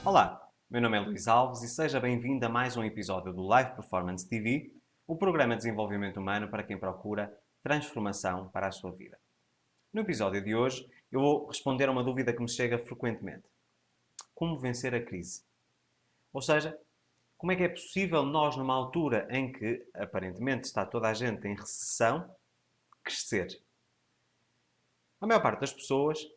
Olá, meu nome é Luís Alves e seja bem-vindo a mais um episódio do Live Performance TV, o programa de desenvolvimento humano para quem procura transformação para a sua vida. No episódio de hoje, eu vou responder a uma dúvida que me chega frequentemente. Como vencer a crise? Ou seja, como é que é possível nós, numa altura em que aparentemente está toda a gente em recessão, crescer? A maior parte das pessoas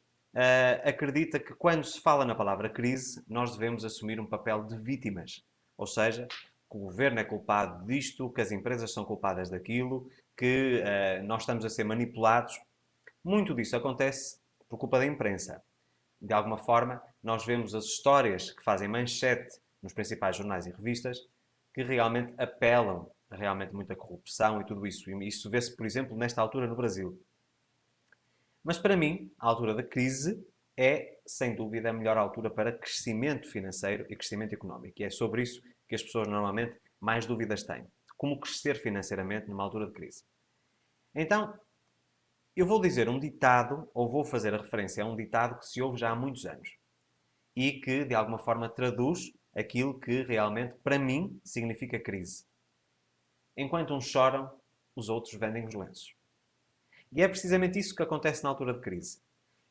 acredita que quando se fala na palavra crise, nós devemos assumir um papel de vítimas. Ou seja, que o governo é culpado disto, que as empresas são culpadas daquilo, que nós estamos a ser manipulados. Muito disso acontece por culpa da imprensa. De alguma forma, nós vemos as histórias que fazem manchete nos principais jornais e revistas que realmente apelam a realmente muita corrupção e tudo isso. E isso vê-se, por exemplo, nesta altura no Brasil. Mas para mim, a altura da crise é, sem dúvida, a melhor altura para crescimento financeiro e crescimento económico. E é sobre isso que as pessoas normalmente mais dúvidas têm. Como crescer financeiramente numa altura de crise. Então, eu vou dizer um ditado, ou vou fazer a referência a um ditado que se ouve já há muitos anos. E que, de alguma forma, traduz aquilo que realmente, para mim, significa crise. Enquanto uns choram, os outros vendem os lenços. E é precisamente isso que acontece na altura de crise.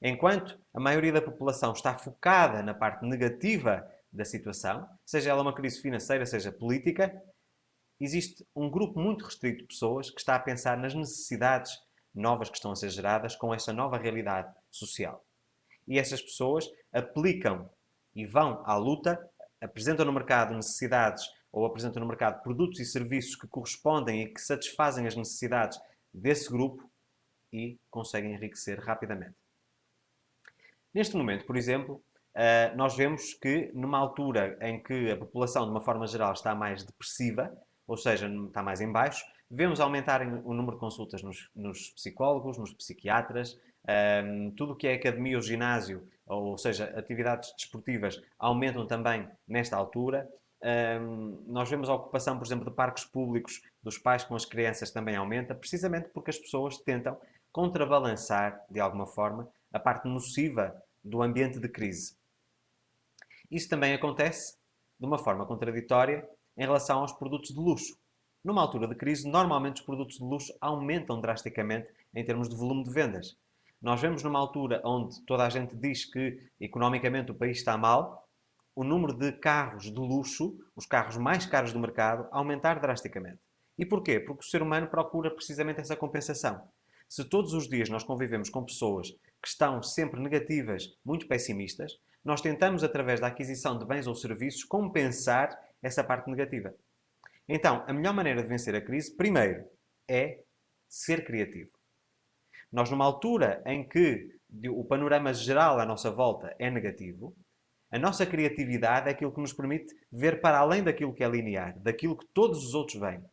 Enquanto a maioria da população está focada na parte negativa da situação, seja ela uma crise financeira, seja política, existe um grupo muito restrito de pessoas que está a pensar nas necessidades novas que estão a ser geradas com esta nova realidade social. E essas pessoas aplicam e vão à luta, apresentam no mercado necessidades ou apresentam no mercado produtos e serviços que correspondem e que satisfazem as necessidades desse grupo e conseguem enriquecer rapidamente. Neste momento, por exemplo, nós vemos que numa altura em que a população, de uma forma geral, está mais depressiva, ou seja, está mais em baixo, vemos aumentar o número de consultas nos psicólogos, nos psiquiatras, tudo o que é academia ou ginásio, ou seja, atividades desportivas, aumentam também nesta altura. Nós vemos a ocupação, por exemplo, de parques públicos dos pais com as crianças também aumenta, precisamente porque as pessoas tentam contrabalançar, de alguma forma, a parte nociva do ambiente de crise. Isso também acontece de uma forma contraditória em relação aos produtos de luxo. Numa altura de crise, normalmente os produtos de luxo aumentam drasticamente em termos de volume de vendas. Nós vemos numa altura onde toda a gente diz que economicamente o país está mal, o número de carros de luxo, os carros mais caros do mercado, aumentar drasticamente. E porquê? Porque o ser humano procura precisamente essa compensação. Se todos os dias nós convivemos com pessoas que estão sempre negativas, muito pessimistas, nós tentamos, através da aquisição de bens ou serviços, compensar essa parte negativa. Então, a melhor maneira de vencer a crise, primeiro, é ser criativo. Nós, numa altura em que o panorama geral à nossa volta é negativo, a nossa criatividade é aquilo que nos permite ver para além daquilo que é linear, daquilo que todos os outros veem.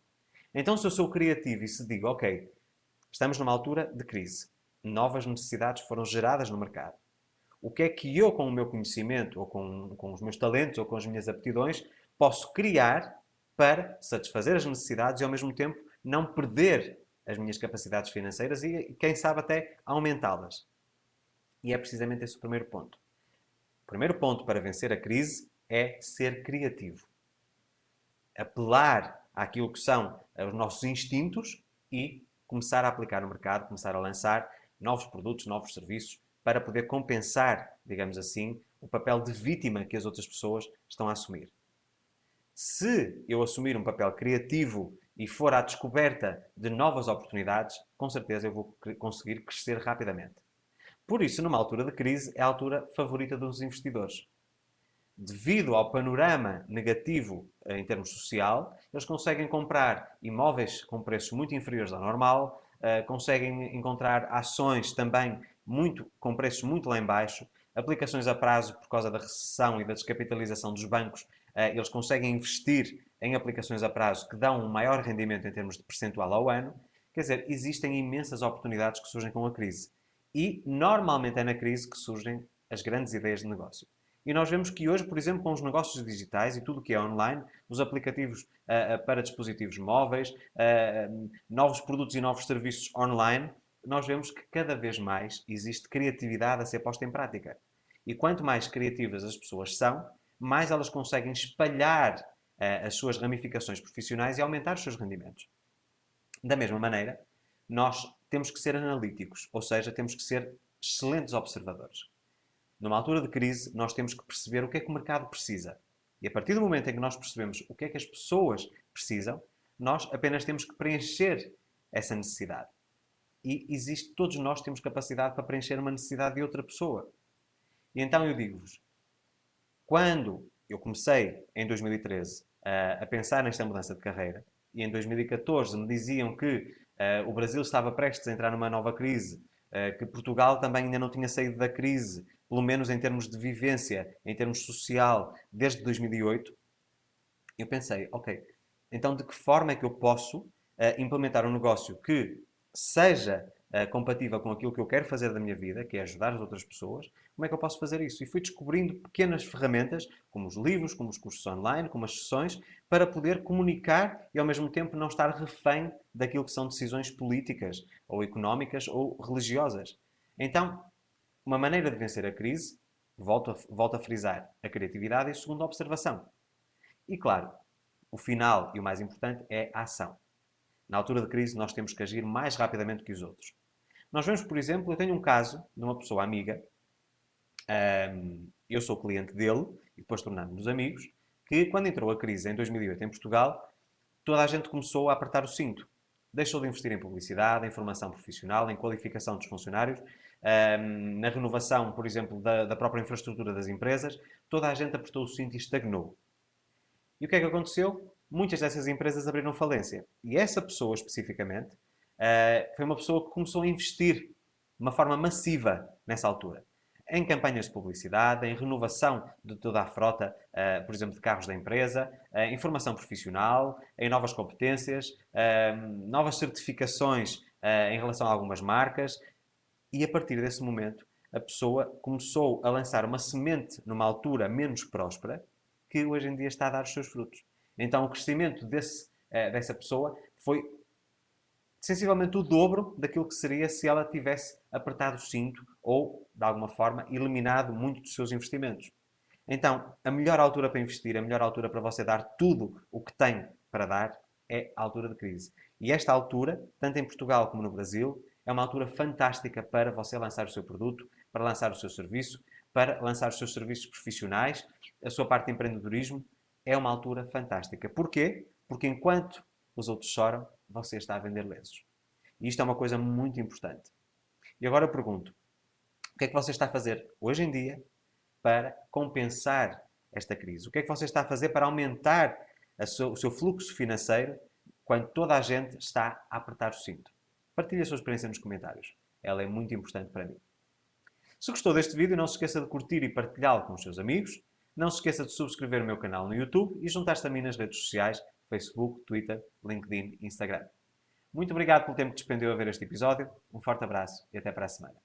Então, se eu sou criativo e se digo, ok, estamos numa altura de crise, novas necessidades foram geradas no mercado. O que é que eu, com o meu conhecimento, ou com os meus talentos, ou com as minhas aptidões, posso criar para satisfazer as necessidades e, ao mesmo tempo, não perder as minhas capacidades financeiras e, quem sabe, até aumentá-las? E é precisamente esse o primeiro ponto. O primeiro ponto para vencer a crise é ser criativo. Apelar àquilo que são os nossos instintos e começar a aplicar no mercado, começar a lançar novos produtos, novos serviços, para poder compensar, digamos assim, o papel de vítima que as outras pessoas estão a assumir. Se eu assumir um papel criativo e for à descoberta de novas oportunidades, com certeza eu vou conseguir crescer rapidamente. Por isso, numa altura de crise, é a altura favorita dos investidores. Devido ao panorama negativo em termos social, eles conseguem comprar imóveis com preços muito inferiores ao normal, conseguem encontrar ações também com preços muito lá em baixo, aplicações a prazo por causa da recessão e da descapitalização dos bancos, eles conseguem investir em aplicações a prazo que dão um maior rendimento em termos de percentual ao ano. Quer dizer, existem imensas oportunidades que surgem com a crise. E normalmente é na crise que surgem as grandes ideias de negócio. E nós vemos que hoje, por exemplo, com os negócios digitais e tudo o que é online, os aplicativos para dispositivos móveis, novos produtos e novos serviços online, nós vemos que cada vez mais existe criatividade a ser posta em prática. E quanto mais criativas as pessoas são, mais elas conseguem espalhar as suas ramificações profissionais e aumentar os seus rendimentos. Da mesma maneira, nós temos que ser analíticos, ou seja, temos que ser excelentes observadores. Numa altura de crise, nós temos que perceber o que é que o mercado precisa. E a partir do momento em que nós percebemos o que é que as pessoas precisam, nós apenas temos que preencher essa necessidade. E todos nós temos capacidade para preencher uma necessidade de outra pessoa. E então eu digo-vos, quando eu comecei em 2013 a pensar nesta mudança de carreira, e em 2014 me diziam que o Brasil estava prestes a entrar numa nova crise, que Portugal também ainda não tinha saído da crise, pelo menos em termos de vivência, em termos social, desde 2008, eu pensei, ok, então de que forma é que eu posso implementar um negócio que seja compatível com aquilo que eu quero fazer da minha vida, que é ajudar as outras pessoas, como é que eu posso fazer isso? E fui descobrindo pequenas ferramentas, como os livros, como os cursos online, como as sessões, para poder comunicar e ao mesmo tempo não estar refém daquilo que são decisões políticas, ou económicas, ou religiosas. Então, uma maneira de vencer a crise, volto a frisar, a criatividade e a segunda observação. E claro, o final e o mais importante é a ação. Na altura de crise, nós temos que agir mais rapidamente que os outros. Nós vemos, por exemplo, eu tenho um caso de uma pessoa amiga, eu sou cliente dele, e depois tornamos-nos amigos, que quando entrou a crise em 2008 em Portugal, toda a gente começou a apertar o cinto. Deixou de investir em publicidade, em formação profissional, em qualificação dos funcionários, na renovação, por exemplo, da própria infraestrutura das empresas. Toda a gente apertou o cinto e estagnou. E o que é que aconteceu? Muitas dessas empresas abriram falência. E essa pessoa, especificamente, foi uma pessoa que começou a investir de uma forma massiva nessa altura. Em campanhas de publicidade, em renovação de toda a frota, por exemplo, de carros da empresa, em formação profissional, em novas competências, novas certificações em relação a algumas marcas. E a partir desse momento, a pessoa começou a lançar uma semente numa altura menos próspera, que hoje em dia está a dar os seus frutos. Então, o crescimento dessa pessoa foi sensivelmente o dobro daquilo que seria se ela tivesse apertado o cinto ou, de alguma forma, eliminado muito dos seus investimentos. Então, a melhor altura para investir, a melhor altura para você dar tudo o que tem para dar, é a altura de crise. E esta altura, tanto em Portugal como no Brasil, é uma altura fantástica para você lançar o seu produto, para lançar o seu serviço, para lançar os seus serviços profissionais, a sua parte de empreendedorismo. É uma altura fantástica. Porquê? Porque enquanto os outros choram, você está a vender lenços. E isto é uma coisa muito importante. E agora eu pergunto, o que é que você está a fazer hoje em dia para compensar esta crise? O que é que você está a fazer para aumentar o seu fluxo financeiro quando toda a gente está a apertar o cinto? Partilhe a sua experiência nos comentários. Ela é muito importante para mim. Se gostou deste vídeo, não se esqueça de curtir e partilhá-lo com os seus amigos. Não se esqueça de subscrever o meu canal no YouTube e juntar-se a mim nas redes sociais, Facebook, Twitter, LinkedIn e Instagram. Muito obrigado pelo tempo que despendeu a ver este episódio. Um forte abraço e até para a semana.